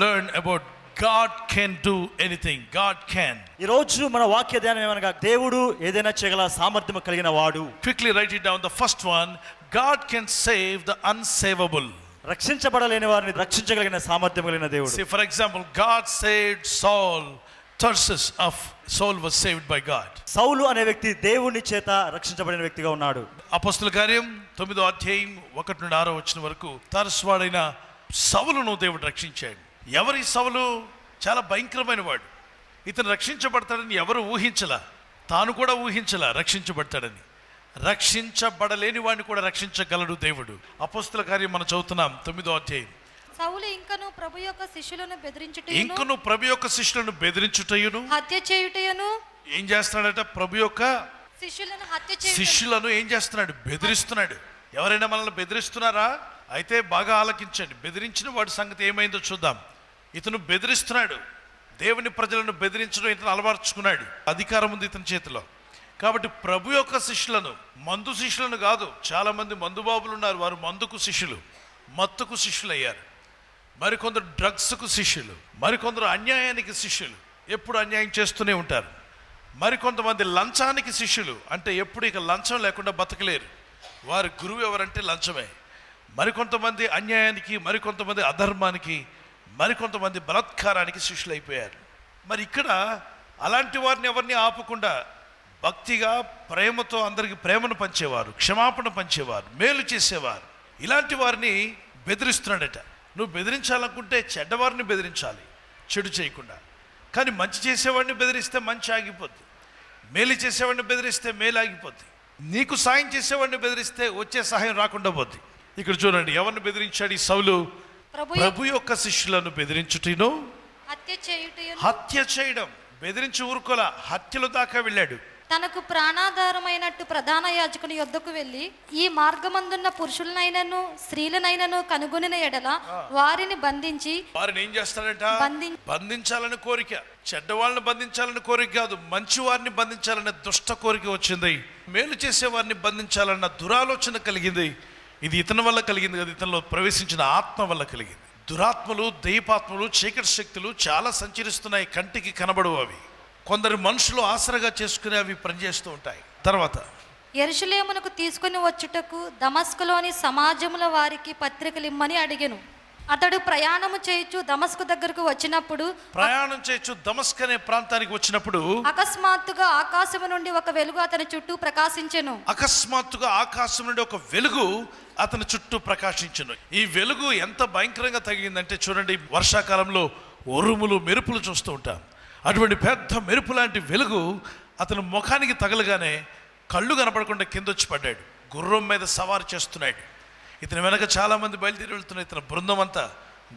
learn about God can do anything. God can. ఈ రోజు మన వాక్య ధ్యానం ఏమనగా దేవుడు ఏదైనా చేయగల సామర్థ్యం కలిగిన వాడు. Quickly write it down. The first one, God can save the unsavable. రక్షించబడలేని వారిని రక్షించగలిగిన సామర్థ్యం కలిగిన దేవుడు. See, for example, God saved Saul. Tarsus of Saul was saved by God. సౌలు అనే వ్యక్తి దేవుని చేత రక్షించబడిన వ్యక్తిగా ఉన్నాడు. అపోస్తల కార్యం 9వ అధ్యాయం 1 నుండి 6వ వచనం వరకు తర్సువాడైన సౌలును దేవుడు రక్షించాడు. ఎవరి సౌలు? చాలా భయంకరమైన వాడు. ఇతను రక్షించబడతాడని ఎవరు ఊహించలా, తాను కూడా ఊహించలా రక్షించబడతాడని. రక్షించబడలేని వాడిని కూడా రక్షించగలడు దేవుడు. అపోస్తల కార్యం మనం చదువుతున్నాం 9వ అధ్యాయం. సౌలు ఇంకను ప్రభు యొక్క శిష్యులను బెదిరించుటయును హత్య చేయుటయును ఏం చేస్తున్నాడట? ప్రభు యొక్క శిష్యులను ఏం చేస్తున్నాడు? బెదిరిస్తున్నాడు. ఎవరైనా మనల్ని బెదిరిస్తున్నారా? అయితే బాగా ఆలకించండి. బెదిరించిన వాడి సంగతి ఏమైందో చూద్దాం. ఇతను బెదిరిస్తున్నాడు. దేవుని ప్రజలను బెదిరించడం ఇతను అలవర్చుకున్నాడు. అధికారం ఉంది ఇతని చేతిలో. కాబట్టి ప్రభు యొక్క శిష్యులను, మందు శిష్యులను కాదు. చాలా మంది మందుబాబులు ఉన్నారు, వారు మందుకు శిష్యులు, మత్తుకు శిష్యులు అయ్యారు. మరికొందరు డ్రగ్స్కు శిష్యులు, మరికొందరు అన్యాయానికి శిష్యులు, ఎప్పుడు అన్యాయం చేస్తూనే ఉంటారు. మరికొంతమంది లంచానికి శిష్యులు, అంటే ఎప్పుడు ఇక లంచం లేకుండా బతకలేరు. వారి గురువు ఎవరంటే లంచమే. మరికొంతమంది అన్యాయానికి, మరికొంతమంది అధర్మానికి, మరికొంతమంది బలాత్కారానికి శిష్యులు అయిపోయారు. మరి ఇక్కడ అలాంటి వారిని ఎవరిని ఆపకుండా భక్తిగా, ప్రేమతో అందరికి ప్రేమను పంచేవారు, క్షమాపణ పంచేవారు, మేలు చేసేవారు. ఇలాంటి వారిని బెదిరిస్తున్నాడట. నువ్వు బెదిరించాలనుకుంటే చెడ్డవారిని బెదిరించాలి, చెడు చేయకుండా. కానీ మంచి చేసేవాడిని బెదిరిస్తే మంచి ఆగిపోద్ది, మేలు చేసేవాడిని బెదిరిస్తే మేలు ఆగిపోద్ది. నీకు సాయం చేసేవాడిని బెదిరిస్తే వచ్చే సహాయం రాకుండా పోద్ది. ఇక్కడ చూడండి, ఎవరిని బెదిరించాడు ఈ సౌలు? ప్రభు యొక్క శిష్యులను బెదిరించుటను హత్య చేయడం. బెదిరించి ఊరుకోలా, హత్యల దాకా వెళ్ళాడు. తనకు ప్రాణాధారమైనట్టు ప్రధాన యాజకుని యొద్దకు వెళ్ళి, ఈ మార్గమందున్న పురుషులనైనను స్త్రీలనైనను కనుగొనిన ఎడల వారిని బంధించి. వారిని ఏం చేస్తాడంట? బంధించాలని కోరిక. చెడ్డవాళ్ళని బంధించాలని కోరిక కాదు, మంచి వారిని బంధించాలనే దుష్ట కోరిక వచ్చింది. మేలు చేసే వారిని బంధించాలన్న దురాలోచన కలిగింది. ఇది ఇతని వల్ల కలిగింది కదా, ఇతనిలో ప్రవేశించిన ఆత్మ వల్ల కలిగింది. దురాత్మలు, దైవాత్మలు, చీకటి శక్తులు చాలా సంచరిస్తున్నాయి, కంటికి కనబడవు. అవి కొందరు మనుషులు ఆసరగా చేసుకుని అవి పనిచేస్తూ ఉంటాయి. తర్వాత యెరూషలేమునకు తీసుకుని వచ్చుటకు దమస్కులోని సమాజముల వారికి పత్రికలు ఇమ్మని అడిగెను. అతడు ప్రయాణం చేయొచ్చు దమస్కు దగ్గరకు వచ్చినప్పుడు, దమస్క్ అనే ప్రాంతానికి వచ్చినప్పుడు అకస్మాత్తుగా ఆకాశము నుండి ఒక వెలుగు అతని చుట్టూ ప్రకాశించెను. అకస్మాత్తుగా ఆకాశం నుండి ఒక వెలుగు అతని చుట్టూ ప్రకాశించెను. ఈ వెలుగు ఎంత భయంకరంగా తగిలిందంటే చూడండి, వర్షాకాలంలో ఉరుములు, మెరుపులు చూస్తూ ఉంటాం. అటువంటి పెద్ద మెరుపు లాంటి వెలుగు అతను ముఖానికి తగలగానే కళ్ళు కనపడకుండా కింద వచ్చి పడ్డాడు. గుర్రం మీద సవారు చేస్తున్నాడు. ఇతని వెనక చాలామంది బయలుదేరి వెళ్తున్నారు. ఇతని బృందం అంతా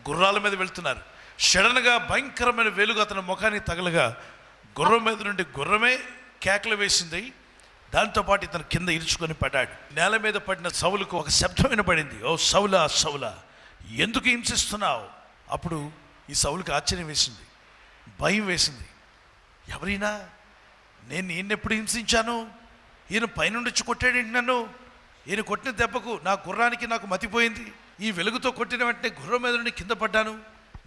గుర్రాల మీద వెళ్తున్నారు. సడన్గా భయంకరమైన వెలుగు అతని ముఖానికి తగలగా గుర్రం మీద నుండి గుర్రమే కేకలు వేసింది. దాంతోపాటు ఇతను కింద ఇరుచుకొని పడ్డాడు. నేల మీద పడిన సౌలుకు ఒక శబ్దం వినపడింది, ఓ సౌలా సౌలా, ఎందుకు హింసిస్తున్నావు? అప్పుడు ఈ సౌలుకి ఆశ్చర్యం వేసింది, భయం వేసింది. ఎవరైనా నేను ఈయనెప్పుడు హింసించాను? ఈయన పైనుండి కొట్టాడేంటి నన్ను? ఈయన కొట్టిన దెబ్బకు నా గుర్రానికి నాకు మతిపోయింది. ఈ వెలుగుతో కొట్టిన వెంటనే గుర్రం మీద నుండి కింద పడ్డాను.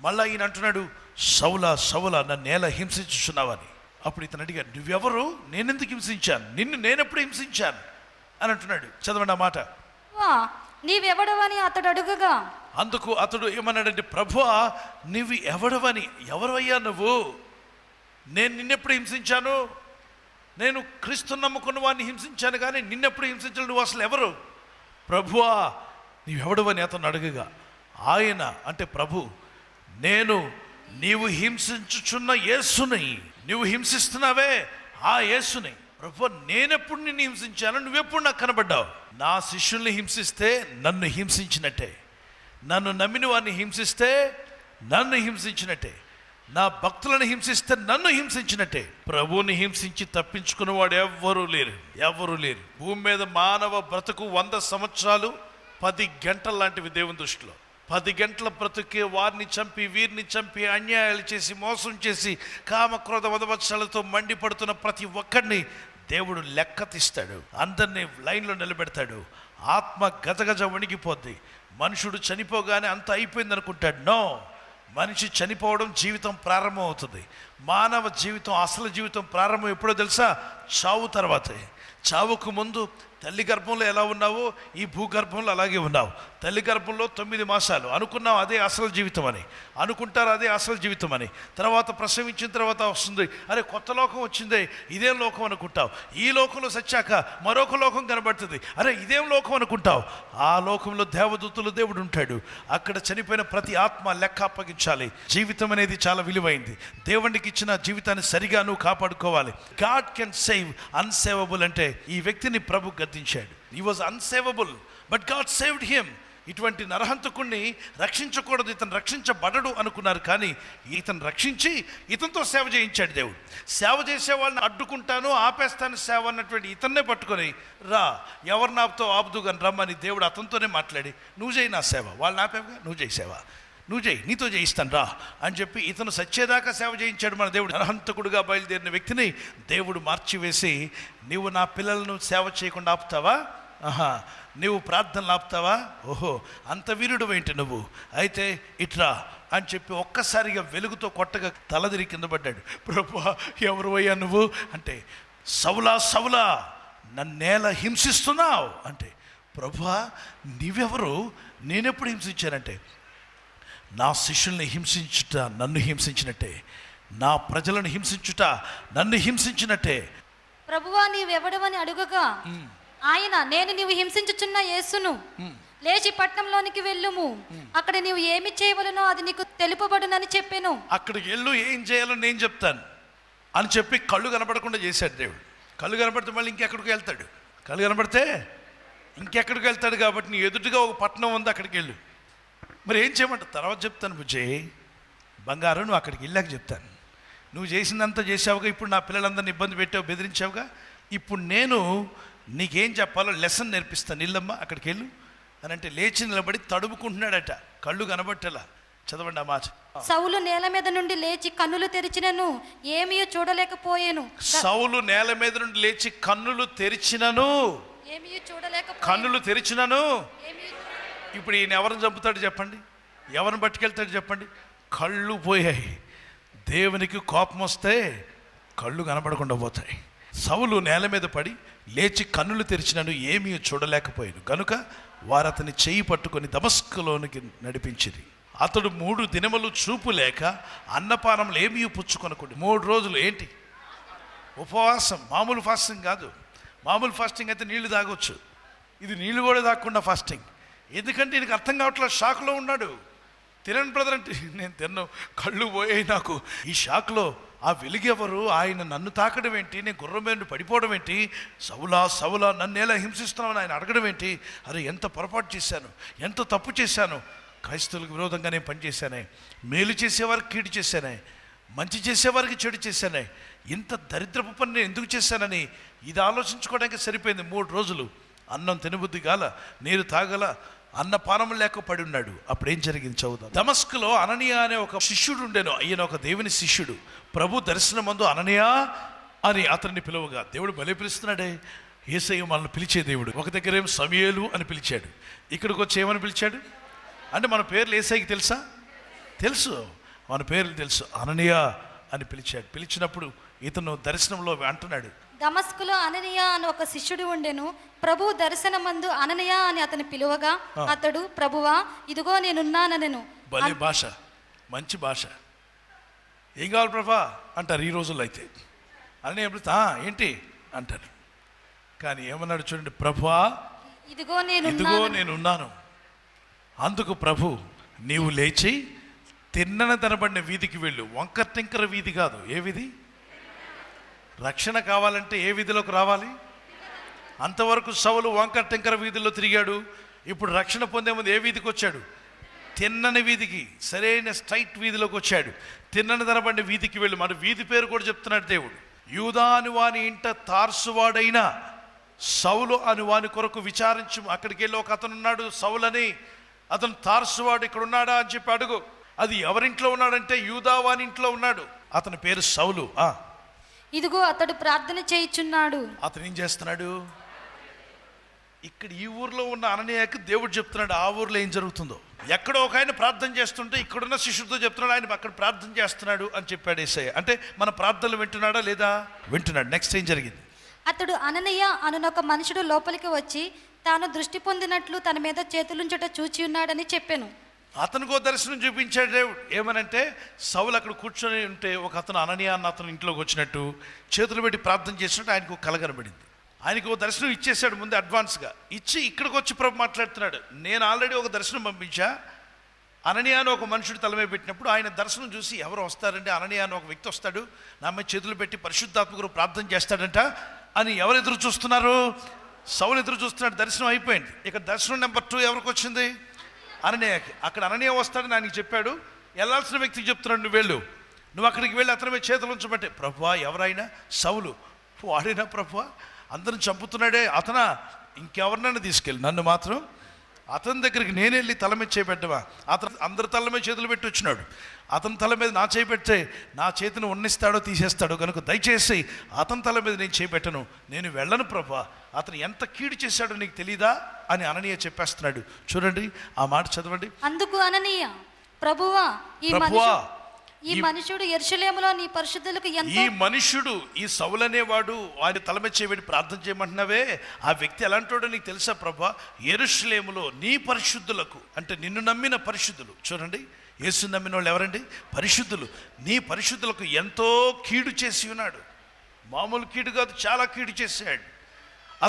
మళ్ళా ఈయన అంటున్నాడు, సౌలా సౌలా, నన్ను ఎలా హింసించుచున్నావని. అప్పుడు ఇతను అడిగాడు, నువ్వెవరు? నేనెందుకు హింసించాను? నిన్ను నేనెప్పుడు హింసించాను అని అంటున్నాడు. చదవండి ఆ మాట. నీవెవడవని అతడు అడుగగా, అందుకు అతడు ఏమన్నాడంటే, ప్రభువా నువ్వు ఎవడవని? ఎవరవయ్యా నువ్వు? నేను నిన్నెప్పుడు హింసించాను? నేను క్రీస్తు నమ్ముకున్న వాడిని హింసించాను, కానీ నిన్నెప్పుడు హింసించాను? నువ్వు అసలు ఎవరు? ప్రభువా నీవెవడవని అతను అడగగా, ఆయన అంటే ప్రభు, నేను నీవు హింసించుచున్న యేసుని, నువ్వు హింసిస్తున్నావే ఆ యేసుని. ప్రభు నేనెప్పుడు నిన్ను హింసించాను? నువ్వెప్పుడు నాకు కనబడ్డావు? నా శిష్యుల్ని హింసిస్తే నన్ను హింసించినట్టే, నన్ను నమ్మిన వారిని హింసిస్తే నన్ను హింసించినట్టే, నా భక్తులను హింసిస్తే నన్ను హింసించినట్టే. ప్రభువుని హింసించి తప్పించుకున్నవాడు ఎవ్వరూ లేరు. భూమి మీద మానవ బ్రతుకు 100 సంవత్సరాలు 10 గంటల లాంటివి దేవుని దృష్టిలో. 10 గంటల బ్రతుకే వారిని చంపి, వీరిని చంపి, అన్యాయాలు చేసి, మోసం చేసి, కామక్రోధ వదవత్సలతో మండిపడుతున్న ప్రతి ఒక్కడిని దేవుడు లెక్క తీస్తాడు. అందరినీ లైన్లో నిలబెడతాడు. ఆత్మ గజగజ వణిగిపోద్ది. మనుషుడు చనిపోగానే అంత అయిపోయింది అనుకుంటాడు. నో, మనిషి చనిపోవడం జీవితం ప్రారంభం అవుతుంది. మానవ జీవితం అసలు జీవితం ప్రారంభం ఎప్పుడో తెలుసా? చావు తర్వాతే. చావుకు ముందు తల్లి గర్భంలో ఎలా ఉన్నావో ఈ భూగర్భంలో అలాగే ఉన్నావు. తల్లి గర్భంలో 9 మాసాలు అనుకున్నావు అదే అసలు జీవితం అని, అనుకుంటారు అదే అసలు జీవితం అని. తర్వాత ప్రసవించిన తర్వాత వస్తుంది, అరే కొత్త లోకం వచ్చిందే, ఇదేం లోకం అనుకుంటావు. ఈ లోకంలో సచ్చాక మరొక లోకం కనబడుతుంది, అరే ఇదేం లోకం అనుకుంటావు. ఆ లోకంలో దేవదూతలు దేవుడు ఉంటాడు. అక్కడ చనిపోయిన ప్రతి ఆత్మ లెక్క అప్పగించాలి. జీవితం అనేది చాలా విలువైంది. దేవునికి ఇచ్చిన జీవితాన్ని సరిగా నువ్వు కాపాడుకోవాలి. గాడ్ కెన్ సేవ్ అన్సేవబుల్ అంటే ఈ వ్యక్తిని ప్రభు గద్దించాడు. He was unsavable but God saved him. ఇటువంటి నరహంతకుణ్ణి రక్షించకూడదు, ఇతను రక్షించబడడు అనుకున్నారు, కానీ ఇతను రక్షించి ఇతనితో సేవ చేయించాడు దేవుడు. సేవ చేసే వాళ్ళని అడ్డుకుంటాను ఆపేస్తాను సేవ అన్నటువంటి ఇతన్నే పట్టుకొని రా ఎవరిని ఆపుతో ఆపుదు కానీ రమ్మని దేవుడు అతనితోనే మాట్లాడి నువ్వు చేయి నా సేవ, వాళ్ళని ఆపేవగా నువ్వు చేయి సేవ, నువ్వు చేయి నీతో చేయిస్తాను రా అని చెప్పి ఇతను సచ్చేదాకా సేవ చేయించాడు మన దేవుడు. నరహంతకుడుగా బయలుదేరిన వ్యక్తిని దేవుడు మార్చివేసి నీవు నా పిల్లలను సేవ చేయకుండా ఆపుతావా, ఆహా నువ్వు ప్రార్థనలు ఆపుతావా, ఓహో అంత వీరుడు ఏంటి నువ్వు, అయితే ఇట్రా అని చెప్పి ఒక్కసారిగా వెలుగుతో కొట్టగా తలదిరి కింద పడ్డాడు. ప్రభువా ఎవరు అయ్యా నువ్వు అంటే, సౌలా సౌలా నన్నేలా హింసిస్తున్నావు అంటే, ప్రభువా నీవెవరు, నేనెప్పుడు హింసించానంటే, నా శిష్యుల్ని హింసించుట నన్ను హింసించినట్టే, నా ప్రజలను హింసించుట నన్ను హింసించినట్టే. ప్రభువా నీవెవడవని అడుగగా ఆయన, నేను నీవు హింసించుచున్న యేసును, లేచి పట్టణంలోనికి వెళ్ళుము, అక్కడ నీవు ఏమి చేయవలనో అది నీకు తెలుపబడునని చెప్పాను. అక్కడికి వెళ్ళు, ఏం చేయాలో నేను చెప్తాను అని చెప్పి కళ్ళు కనపడకుండా చేశాడు దేవుడు. కళ్ళు కనపడితే మళ్ళీ ఇంకెక్కడికి వెళ్తాడు, కళ్ళు కనపడితే ఇంకెక్కడికి వెళ్తాడు. కాబట్టి నీ ఎదుటిగా ఒక పట్టణం ఉంది, అక్కడికి వెళ్ళు. మరి ఏం చేయమంటావు తర్వాత చెప్తాను బుజ్జే, బంగారం నువ్వు అక్కడికి వెళ్ళాక చెప్తాను. నువ్వు చేసిందంతా చేసావుగా, ఇప్పుడు నా పిల్లలందరినీ ఇబ్బంది పెట్టావు, బెదిరించావుగా, ఇప్పుడు నేను నీకేం చెప్పాలో లెసన్ నేర్పిస్తాను, ఇల్లమ్మ అక్కడికి వెళ్ళు అని అంటే లేచి నిలబడి తడుముకుంటున్నాడట, కళ్ళు కనబట్టేలా. చదవండి ఆ మాట. సౌలు నేల మీద నుండి లేచి కన్నులు తెరిచినను ఏమీ చూడలేకపోయాను. సౌలు నేల మీద నుండి లేచి కన్నులు తెరిచినను, కన్నులు తెరిచినను. ఇప్పుడు ఈయన ఎవరిని చంపుతాడు చెప్పండి, ఎవరిని పట్టుకెళ్తాడు చెప్పండి? కళ్ళు పోయాయి. దేవునికి కోపం వస్తే కళ్ళు కనబడకుండా పోతాయి. సౌలు నేల మీద పడి లేచి కన్నులు తెరిచినను ఏమీ చూడలేకపోయాను కనుక వారు అతని చేయి పట్టుకొని దమస్కులోనికి నడిపించిరి. అతడు 3 దినములు చూపు లేక అన్నపానములు ఏమీ పుచ్చుకొనకుండా 3 రోజులు ఏంటి ఉపవాసం, మామూలు ఫాస్టింగ్ కాదు. మామూలు ఫాస్టింగ్ అయితే నీళ్లు తాగొచ్చు, ఇది నీళ్లు కూడా తాగకుండా ఫాస్టింగ్. ఎందుకంటే ఈయనకి అర్థం కావట్లేదు, షాక్లో ఉన్నాడు. తినను బ్రదర్ అంటే నేను తిన్నాను, కళ్ళు పోయాయి నాకు. ఈ షాక్లో ఆ వెలుగెవరు, ఆయన నన్ను తాకడం ఏంటి, నేను గుర్రం మీద పడిపోవడం ఏంటి, సౌలా సౌలా నన్ను ఎలా హింసిస్తున్నామని ఆయన అడగడం ఏంటి, అరే ఎంత పొరపాటు చేశాను, ఎంత తప్పు చేశాను, క్రైస్తవులకు విరోధంగా నేను పనిచేశానే, మేలు చేసేవారికి కీడు చేశానే, మంచి చేసేవారికి చెడు చేశానే, ఇంత దరిద్రపు పని నేను ఎందుకు చేశానని ఇది ఆలోచించుకోవడానికి సరిపోయింది. 3 రోజులు అన్నం తినబుద్ధి కాల, నీరు తాగల, అన్నపానం లేక పడి ఉన్నాడు. అప్పుడు ఏం జరిగింది చదువుదాం. దమస్కులో అననీయ అనే ఒక శిష్యుడు ఉండేను. ఈయన ఒక దేవుని శిష్యుడు. ప్రభు దర్శనమందు అననీయ అని అతన్ని పిలువగా, దేవుడు భలే పిలుస్తున్నాడే, యేసయ్య మనల్ని పిలిచే దేవుడు. ఒక దగ్గర ఏమో సమూయేలు అని పిలిచాడు, ఇక్కడికి వచ్చి ఏమని పిలిచాడు అంటే మన పేర్లు యేసయ్యకి తెలుసా? తెలుసు, మన పేర్లు తెలుసు. అననీయ అని పిలిచాడు. పిలిచినప్పుడు ఇతను దర్శనంలో అంటున్నాడు, దమస్కులో అననీయ అని ఒక శిష్యుడు ఉండెను. ప్రభు దర్శనమందు అననీయ అని అతని పిలువగా అతడు, ప్రభువా ఇదిగో నేనున్నానెను. భలే భాష, మంచి భాష. ఏం కావాలి ప్రభా అంటారు ఈ రోజుల్లో అయితే. అననీయ ఏంటి అంటారు, కానీ ఏమన్నాడు చూడండి, ప్రభువా ఇదిగో నేనున్నాను. అందుకు ప్రభు, నీవు లేచి తిన్నన తనబడిన వీధికి వెళ్ళు. వంకర టింకర వీధి కాదు, ఏ వీధి? రక్షణ కావాలంటే ఏ వీధిలోకి రావాలి? అంతవరకు సౌలు వంకర టింకర వీధిలో తిరిగాడు. ఇప్పుడు రక్షణ పొందే ముందు ఏ వీధికి వచ్చాడు? తిన్నని వీధికి, సరైన స్ట్రైట్ వీధిలోకి వచ్చాడు. తిన్నని తనబడిన వీధికి వెళ్ళు. మన వీధి పేరు కూడా చెప్తున్నాడు దేవుడు. యూదా అని వాని ఇంట తార్సువాడైన సౌలు అని వాని కొరకు విచారించు. అక్కడికి వెళ్ళి ఒక అతను ఉన్నాడు సౌలని, అతను తార్సువాడు, ఇక్కడ ఉన్నాడా అని చెప్పి అడుగు. అది ఎవరింట్లో ఉన్నాడంటే యూదా వాని ఇంట్లో ఉన్నాడు. అతని పేరు సౌలు. ఇదిగో అతడు ప్రార్థన చేయుచున్నాడు. అతను ఏం చేస్తున్నాడు? ఇక్కడ ఈ ఊర్లో ఉన్న అననీయకి దేవుడు చెప్తున్నాడు ఆ ఊర్లో ఏం జరుగుతుందో. ఎక్కడో ఒక ఆయన ప్రార్థన చేస్తుంటే ఇక్కడున్న శిష్యుడితో చెప్తున్నాడు ఆయన అక్కడ ప్రార్థన చేస్తున్నాడు అని చెప్పాడు యేసయ్య. అంటే మన ప్రార్థనలు వింటున్నాడా లేదా? వింటున్నాడు. నెక్స్ట్ ఏం జరిగింది? అతడు అననీయ అనునొక మనుషుడు లోపలికి వచ్చి తాను దృష్టి పొందినట్లు తన మీద చేతులుంచుట చూచి ఉన్నాడని చెప్పాను. అతనికో దర్శనం చూపించాడు దేవుడు. ఏమనంటే సౌలు అక్కడ కూర్చొని ఉంటే ఒక అతను అననీయ అన్న అతను ఇంట్లోకి వచ్చినట్టు చేతులు పెట్టి ప్రార్థన చేసినట్టు ఆయనకు కలగనబడింది. ఆయనకు ఒక దర్శనం ఇచ్చేసాడు ముందు అడ్వాన్స్గా ఇచ్చి ఇక్కడికి వచ్చి ప్రభు మాట్లాడుతున్నాడు. నేను ఆల్రెడీ ఒక దర్శనం పంపించా. అననీయ అని ఒక మనుషుడు తలమే పెట్టినప్పుడు ఆయన దర్శనం చూసి ఎవరు వస్తారంటే అననీయ అని ఒక వ్యక్తి వస్తాడు, నా మీద చేతులు పెట్టి పరిశుద్ధాత్మకు ప్రార్థన చేస్తాడంట అని ఎవరు ఎదురు చూస్తున్నారు? సౌలు ఎదురు చూస్తున్నాడు. దర్శనం అయిపోయింది. ఇక దర్శనం నెంబర్ 2 ఎవరికి వచ్చింది? అననీయకి. అక్కడ అననీయ వస్తాడని ఆయనకి చెప్పాడు. వెళ్ళాల్సిన వ్యక్తికి చెప్తున్నాడు, నువ్వు వెళ్ళు, నువ్వు అక్కడికి వెళ్ళి అతని మీద చేతులు ఉంచబట్టే. ప్రభువా ఎవరైనా? సౌలు. వాడైనా ప్రభువా అందరిని చంపుతున్నాడే అతనా? ఇంకెవరినైనా తీసుకెళ్ళి నన్ను మాత్రం అతని దగ్గరికి నేను వెళ్ళి తల మీద చేయబెట్టవా? అతను అందరి తల మీద చేతులు పెట్టి వచ్చినాడు. అతని తల మీద నా చేయి పెడితే నా చేతిని ఉన్నిస్తాడో తీసేస్తాడో కనుక దయచేసి అతని తల మీద నేను చేయబెట్టను, నేను వెళ్ళను ప్రభా. అతను ఎంత కీడు చేశాడో నీకు తెలీదా అని అననీయ చెప్పేస్తున్నాడు. చూడండి ఆ మాట చదవండి. అందుకు అననీయ, ప్రభువా ఈ మనుషుడు యెరూషలేములో నీ పరిశుద్ధులకు ఈ మనుషుడు ఈ సౌలు అనేవాడు ఆయన తల మీద చేయబెట్టి ప్రార్థన చేయమంటున్నావే, ఆ వ్యక్తి ఎలాంటోడో నీకు తెలుసా ప్రభా? యెరూషలేములో నీ పరిశుద్ధులకు, అంటే నిన్ను నమ్మిన పరిశుద్ధులు. చూడండి యేసు నమ్మిన వాళ్ళు ఎవరండి? పరిశుద్ధులు. నీ పరిశుద్ధులకు ఎంతో కీడు చేసి ఉన్నాడు. మామూలు కీడు కాదు, చాలా కీడు చేశాడు.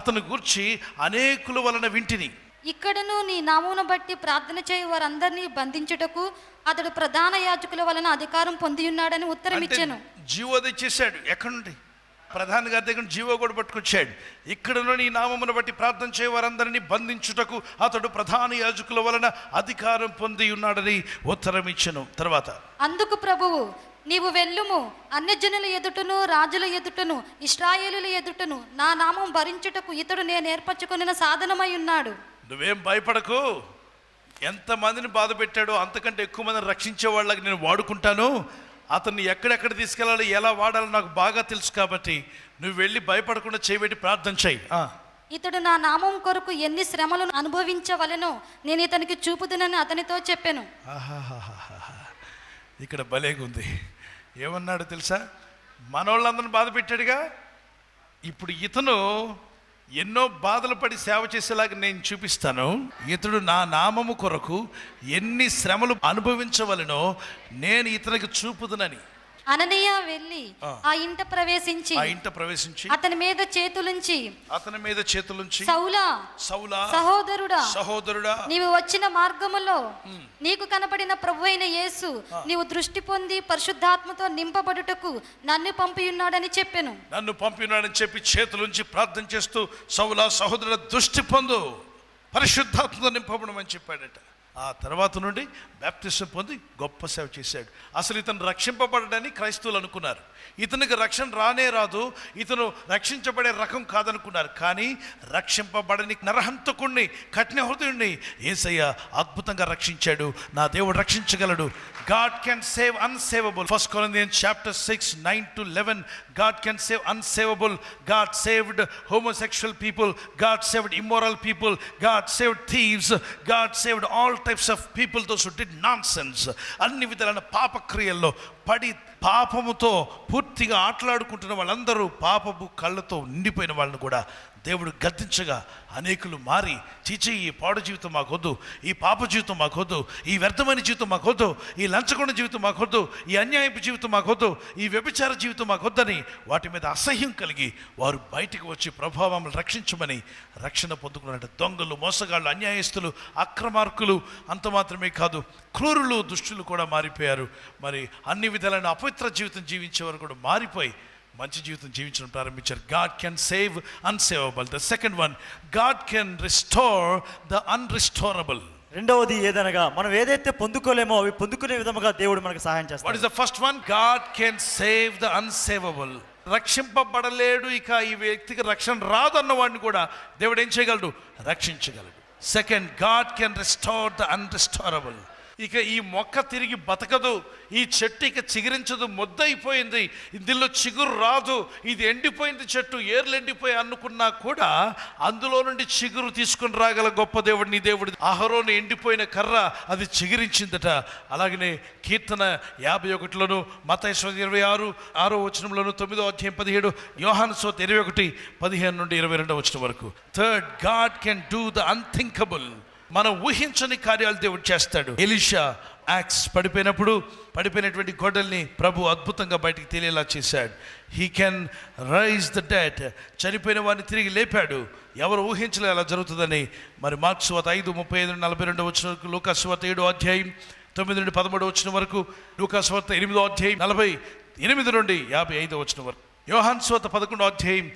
అతను గూర్చి అనేకుల వలన వింటిని. ఇక్కడను నీ నామమును బట్టి ప్రార్థన చేయి వారందరినీ బంధించుటకు అతడు ప్రధాన యాజకుల వలన అధికారం పొంది ఉన్నాడని ఉత్తరం ఇచ్చాను. జీవో తెచ్చేశాడు. ఎక్కడి నుండి? ప్రధాన గారి దగ్గర జీవో కూడా పట్టుకొచ్చాడు. ఇక్కడను నీ నామమును బట్టి ప్రార్థన చేయ వారందరినీ బంధించుటకు అతడు ప్రధాన యాజకుల వలన అధికారం పొంది ఉన్నాడని ఉత్తరం ఇచ్చాను. తర్వాత అందుకు ప్రభువు, నీవు వెళ్ళుము, అన్యజనుల ఎదుటను రాజుల ఎదుటను ఇశ్రాయేలుల ఎదుటను నా నామం భరించుటకు ఇతడు నేను ఏర్పరచుకొనిన సాధనమై ఉన్నాడు. నువ్వేం భయపడకు. ఎంతమందిని బాధ పెట్టాడో అంతకంటే ఎక్కువ మందిని రక్షించే వాళ్ళకి నేను వాడుకుంటాను. అతన్ని ఎక్కడెక్కడ తీసుకెళ్ళాలి, ఎలా వాడాలో నాకు బాగా తెలుసు కాబట్టి నువ్వు వెళ్ళి భయపడకుండా చేయబెట్టి ప్రార్థన చేయి. ఇతడు నా నామం కొరకు ఎన్ని శ్రమలను అనుభవించవలెనో నేను ఇతనికి చూపుదునని అతనితో చెప్పాను. ఇక్కడ భలేగా ఉంది. ఏమన్నాడు తెలుసా? మనోళ్ళందరిని బాధ పెట్టాడుగా. ఇప్పుడు ఇతను ఎన్నో బాధలు పడి సేవ చేసేలాగా నేను చూపిస్తాను. ఇతడు నా నామము కొరకు ఎన్ని శ్రమలు అనుభవించవలెనో నేను ఇతనికి చూపుదునని. అననీయ వెళ్ళి ఆ ఇంట ప్రవేశించి అతని మీద చేతులుంచి సౌలా సహోదరుడా నీవు వచ్చిన మార్గములో నీకు కనపడిన ప్రభువైన యేసు నీవు దృష్టి పొంది పరిశుద్ధాత్మతో నింపబడుటకు నన్ను పంపియున్నాడని చెప్పాను. నన్ను పంపినాడని చెప్పి చేతులుంచి ప్రార్థన చేస్తూ సౌలా సహోదరుడా దృష్టి పొందు, పరిశుద్ధాత్మతో నింపబడమని చెప్పాడట. ఆ తర్వాత నుండి బాప్టిజం పొంది గొప్ప సేవ చేశాడు. అసలు ఇతను రక్షింపబడడానికి క్రైస్తవులు అనుకున్నారు. ఇతనికి రక్షణ రానే రాదు, ఇతను రక్షించబడే రకం కాదనుకున్నారు. కానీ రక్షింపబడని నరహంతకుణ్ణి, కఠిన హృదయుణ్ణి యేసయ్య అద్భుతంగా రక్షించాడు. నా దేవుడు రక్షించగలడు. God can save unsavable. 1 Corinthians chapter 6, 9-11. God can save unsavable. God saved homosexual people. God saved immoral people. God saved thieves. God saved all types of people, those who did nonsense. అన్ని విధాలైన పాపక్రియల్లో పడి పాపముతో పూర్తిగా ఆటలాడుకుంటున్న వాళ్ళందరూ, పాపపు కళ్ళతో నిండిపోయిన వాళ్ళని కూడా దేవుడు గద్దించగా అనేకులు మారి, చీచి ఈ పాడు జీవితం మాకొద్దు, ఈ పాప జీవితం మాకొద్దు, ఈ వ్యర్థమైన జీవితం మాకొద్దు, ఈ లంచగొండ జీవితం మాకొద్దు, ఈ అన్యాయపు జీవితం మాకొద్దు, ఈ వ్యభిచార జీవితం మాకొద్దని వాటి మీద అసహ్యం కలిగి వారు బయటికి వచ్చి ప్రభావం రక్షించమని రక్షణ పొందుకున్నట్టు దొంగలు, మోసగాళ్ళు, అన్యాయస్తులు, అక్రమార్కులు, అంత మాత్రమే కాదు క్రూరులు, దుష్టులు కూడా మారిపోయారు. మరి అన్ని విధాలైన అపవిత్ర జీవితం జీవించేవారు కూడా మారిపోయి మంచి జీవితం జీవించడం ప్రారంభించారు. God can save unsavable. The second one, God can restore the unrestorable. రెండవది ఏదనగా మనం ఏదైతే పొందుకోలేమో అవి పొందుకునే విధముగా దేవుడు మనకు సహాయం చేస్తాడు. What is the first one? God can save the unsavable. రక్షింపబడలేడు, ఇక ఈ వ్యక్తికి రక్షణ రాదు అన్నవాడిని కూడా దేవుడు ఏం చేయగలడు? రక్షించగలడు. Second, God can restore the unrestorable. ఇక ఈ మొక్క తిరిగి బతకదు, ఈ చెట్టు ఇక చిగురించదు, మొద్దయిపోయింది, ఇందులో చిగురు రాదు, ఇది ఎండిపోయింది చెట్టు, ఏర్లు ఎండిపోయి అనుకున్నా కూడా అందులో నుండి చిగురు తీసుకుని రాగల గొప్ప దేవుడు నీ దేవుడు. అహరోను ఎండిపోయిన కర్ర అది చిగురించిందట. అలాగనే కీర్తన 51లోను, మత్తయి 26:6 9వ అధ్యాయం 17, యోహాను సువార్త 21:15 నుండి 22వ వచనం వరకు. Third, God can do the unthinkable. మనం ఊహించని కార్యాలు దేవుడు చేస్తాడు. ఎలీషా యాక్స్ పడిపోయినటువంటి గొడ్డల్ని ప్రభు అద్భుతంగా బయటికి తెలియేలా చేశాడు. He can raise the dead. చనిపోయిన వారిని తిరిగి లేపాడు. ఎవరు ఊహించలే అలా జరుగుతుందని. మరి మార్క్స్ సువార్త 5:35-42 వచనం వరకు, లూకాసు సువార్త 7వ అధ్యాయం 9-13 వచనం వరకు, లూకాసు సువార్త 8వ అధ్యాయం 48-55 వచనం వరకు, యోహాను సువార్త 11వ అధ్యాయం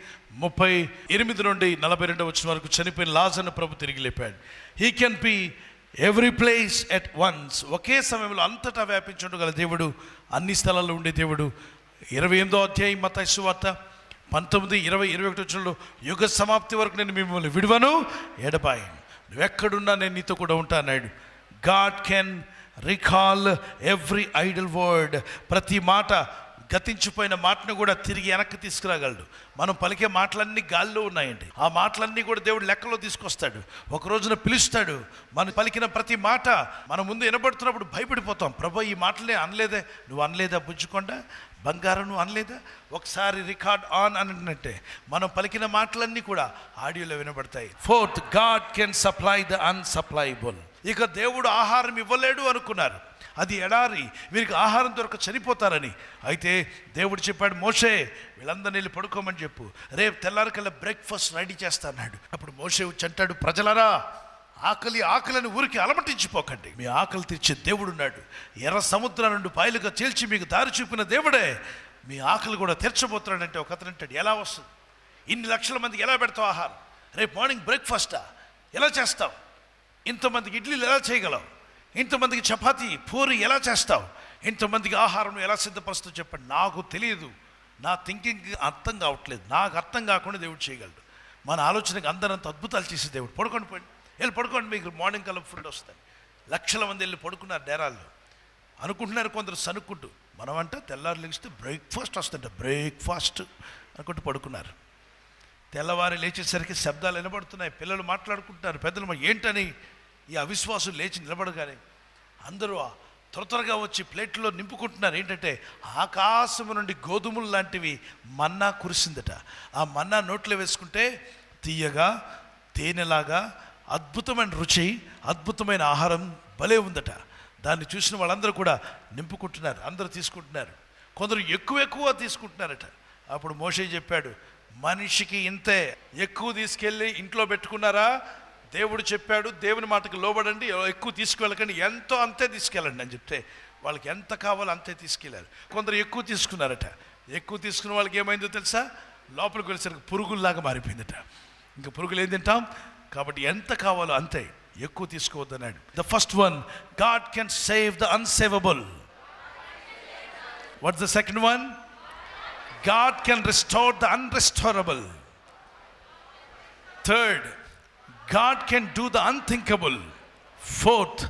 38-42 వచనం వరకు చనిపోయిన లాజరును ప్రభు తిరిగి లేపాడు. He can be every place at once. ఒకే సమయంలో అంతటా వ్యాపించుండగల దేవుడు, అన్ని స్థలాల్లో ఉండే దేవుడు. 28వ అధ్యాయం మత్తయి సువార్త 19, 20, 21 వచనంలో, యుగ సమాప్తి వరకు నేను మిమ్మల్ని విడువను, ఎడబాయను, నువ్వెక్కడున్నా నేను నీతో కూడా ఉంటా అన్నాడు. God can recall every Idol word. ప్రతి మాట, గతించిపోయిన మాటను కూడా తిరిగి వెనక్కి తీసుకురాగలడు. మనం పలికే మాటలన్నీ గాల్లో ఉన్నాయండి. ఆ మాటలన్నీ కూడా దేవుడు లెక్కలో తీసుకొస్తాడు. ఒక రోజున పిలుస్తాడు. మనం పలికిన ప్రతి మాట మన ముందు వినబడుతున్నప్పుడు భయపడిపోతాం. ప్రభు ఈ మాటలే అనలేదే, నువ్వు అనలేదా బుజ్జుకొండ బంగారం, నువ్వు అనలేదా, ఒకసారి రికార్డ్ ఆన్ అన్నట్టే మనం పలికిన మాటలన్నీ కూడా ఆడియోలో వినబడతాయి. Fourth, God can supply the unsuppliable. ఇక దేవుడు ఆహారం ఇవ్వలేడు అనుకున్నారు, అది ఎడారి, వీరికి ఆహారం దొరక చనిపోతారని. అయితే దేవుడు చెప్పాడు, మోషే వీళ్ళందరినీ వెళ్ళి పడుకోమని చెప్పు, రేపు తెల్లారికల్లా బ్రేక్ఫాస్ట్ రెడీ చేస్తా అన్నాడు. అప్పుడు మోషే వచ్చి అంటాడు, ప్రజలారా, ఆకలిని ఊరికి అలమటించిపోకండి, మీ ఆకలి తీర్చే దేవుడు ఉన్నాడు. ఎర్ర సముద్రం నుండి పాయలుగా చీల్చి మీకు దారి చూపిన దేవుడే మీ ఆకలి కూడా తీర్చబోతున్నాడంటే ఒక అతను అంటాడు, ఎలా వస్తుంది, ఇన్ని లక్షల మందికి ఎలా పెడతావు ఆహారం, రేపు మార్నింగ్ బ్రేక్ఫాస్టా ఎలా చేస్తావు, ఇంతమందికి ఇడ్లీలు ఎలా చేయగలవు, ఇంతమందికి చపాతీ పూరి ఎలా చేస్తావు, ఇంతమందికి ఆహారం ఎలా సిద్ధపరుస్తావు చెప్పండి. నాకు తెలియదు, నా థింకింగ్ అర్థం కావట్లేదు, నాకు అర్థం కాకుండా దేవుడు చేయగలడు. మన ఆలోచనకి అందరంత అద్భుతాలు చేసే దేవుడు. పడుకోండి, వెళ్ళి పడుకోండి, మీకు మార్నింగ్ కల్లా ఫుడ్ వస్తాయి. లక్షల మంది వెళ్ళి పడుకున్నారు డేరాల్లో. అనుకుంటున్నారు కొందరు సనుక్కుంటూ, మనం అంటే తెల్లారు లెగిస్తే బ్రేక్ఫాస్ట్ వస్తుంట, బ్రేక్ఫాస్ట్ అనుకుంటూ పడుకున్నారు. తెల్లవారి లేచేసరికి శబ్దాలు వినబడుతున్నాయి, పిల్లలు మాట్లాడుకుంటున్నారు, పెద్దలు ఏంటని. ఈ అవిశ్వాసం లేచి నిలబడగానే అందరూ త్వరగా వచ్చి ప్లేట్లో నింపుకుంటున్నారు. ఏంటంటే ఆకాశము నుండి గోధుమలు లాంటివి మన్నా కురిసిందట. ఆ మన్నా నోట్లో వేసుకుంటే తీయగా, తేనెలాగా, అద్భుతమైన రుచి, అద్భుతమైన ఆహారం భలే ఉందట. దాన్ని చూసిన వాళ్ళందరూ కూడా నింపుకుంటున్నారు, అందరూ తీసుకుంటున్నారు. కొందరు ఎక్కువ తీసుకుంటున్నారట. అప్పుడు మోషే చెప్పాడు, మనిషికి ఇంతే, ఎక్కువ తీసుకెళ్ళి ఇంట్లో పెట్టుకున్నారా, దేవుడు చెప్పాడు, దేవుని మాటకు లోబడండి, ఎక్కువ తీసుకువెళ్ళకండి, ఎంతో అంతే తీసుకెళ్ళండి అని చెప్తే వాళ్ళకి ఎంత కావాలో అంతే తీసుకెళ్ళారు. కొందరు ఎక్కువ తీసుకున్నారట. ఎక్కువ తీసుకున్న వాళ్ళకి ఏమైందో తెలుసా, లోపలికి వెళ్ళేసరికి పురుగుల్లాగా మారిపోయిందట. ఇంకా పురుగులు ఏం తింటాం కాబట్టి ఎంత కావాలో అంతే, ఎక్కువ తీసుకోవద్దన్నాడు. The first one, God can save the unsavable. What's the second one? God can restore the unrestorable. Third, God can do the unthinkable. Fourth,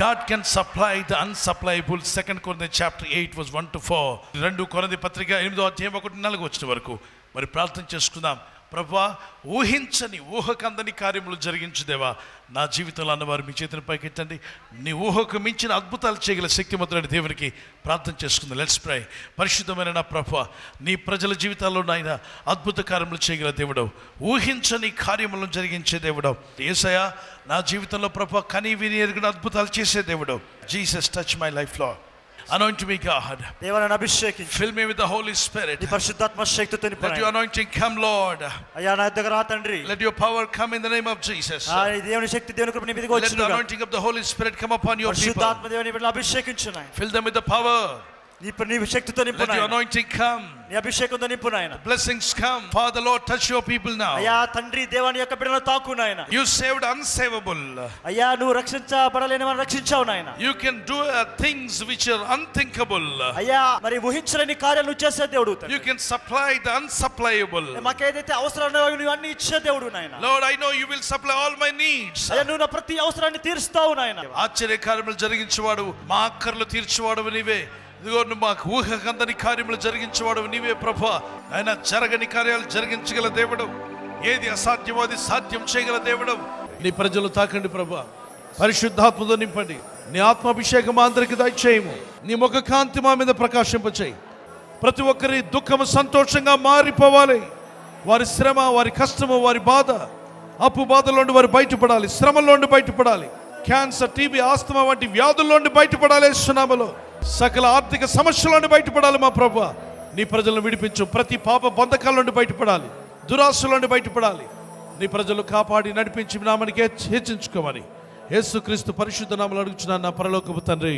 God can supply the unsuppliable. 2 Corinthians chapter 8 verse 1-4. 2 కొరింథీ పత్రిక 8వ అధ్యాయం 1-4 వచ్చిన వరకు మరి ప్రార్థన చేసుకుందాం. ప్రభువా, ఊహించని, ఊహకందని కార్యములు జరిగించు దేవా, నా జీవితంలో అన్నవారు మీ చేతిని పైకెత్తండి. నీ ఊహకు మించిన అద్భుతాలు చేయగల శక్తిమంతుడైన దేవునికి ప్రార్థన చేసుకుందాం. Let's pray. పరిశుద్ధమైన నా ప్రభువా, నీ ప్రజల జీవితాల్లో నాయన అద్భుత కార్యములు చేయగల దేవుడవు, ఊహించని కార్యములను జరిగించే దేవుడవు. యేసయ్యా, నా జీవితంలో ప్రభువా కని విని ఎరిగిన అద్భుతాలు చేసే దేవుడవు. Jesus, touch my life lord. Anoint me, God. దేవనను అభిషేకించు. Fill me with the Holy Spirit. నీ పరిశుద్ధాత్మ శక్తితో నింపు. Let your anointing come, Lord. అయ్యా నా దగ్గర రా తండ్రి. Let your power come in the name of Jesus. దేవుని శక్తి, దేవుని కృప నీ మీదకి వచ్చును. Let the anointing of the Holy Spirit come upon your people. పరిశుద్ధాత్మ దేవుని బిడ్డలను అభిషేకించు నాయన. Fill them with the power. నీ శక్తితో నింపు Let your నాయనా. anointing come. నీ అభిషేకంతో నింపు నాయనా. Blessings come. Father Lord, touch your people now. అయ్యా తండ్రి దేవాని యొక్క బిడ్డలను తాకు నాయనా. You saved unsavable. అయ్యా నువ్వు రక్షించబడలేని వారిని రక్షించావు నాయనా. You can do things which are unthinkable. అయ్యా మరి ఊహించలేని కార్యాలు నువ్వు చేసే దేవుడు తండ్రి. You can supply the unsupplyable. మాకు ఏదైతే అవసరాలు నువ్వు అన్ని ఇచ్చే దేవుడు నాయనా. Lord, I know you will supply all my needs. అయ్యా నువ్వు నా ప్రతి అవసరాన్ని తీరుస్తావు నాయనా. ఆశ్చర్యకార్యములు జరిగించేవాడు, మా అక్కర్లు తీర్చేవాడు నీవే. ఇదిగో నువ్వు మాకు ఊహకందని కార్యములు జరిగించేవాడు నీవే ప్రభా. ఆయన జరగని కార్యాలు జరిగించగల దేవుడు, ఏది అసాధ్యమో అది సాధ్యం చేయగల దేవుడు. నీ ప్రజలు తాకండి ప్రభా, పరిశుద్ధాత్మతో నింపండి. నీ ఆత్మాభిషేకం మా అందరికి దయచేయము. నీ ముఖ కాంతి మా మీద ప్రకాశింపచేయి. ప్రతి ఒక్కరి దుఃఖము సంతోషంగా మారిపోవాలి. వారి శ్రమ, వారి కష్టము, వారి బాధ, అప్పు బాధల్లోండి వారు బయటపడాలి. శ్రమల్లోండి బయటపడాలి. క్యాన్సర్, టీబీ, ఆస్తమా వంటి వ్యాధుల్లోండి బయటపడాలి. యేసునామములో సకల ఆర్థిక సమస్యల్లోండి బయటపడాలి. మా ప్రభువా నీ ప్రజలను విడిపించు. ప్రతి పాప బంధకాల నుండి బయటపడాలి. దురాశల నుండి బయటపడాలి. నీ ప్రజలు కాపాడి నడిపించి నామనికి హెచ్చించుకోమని యేసుక్రీస్తు పరిశుద్ధ నామములో అడుగుచున్నాను నా పరలోకపు తండ్రి.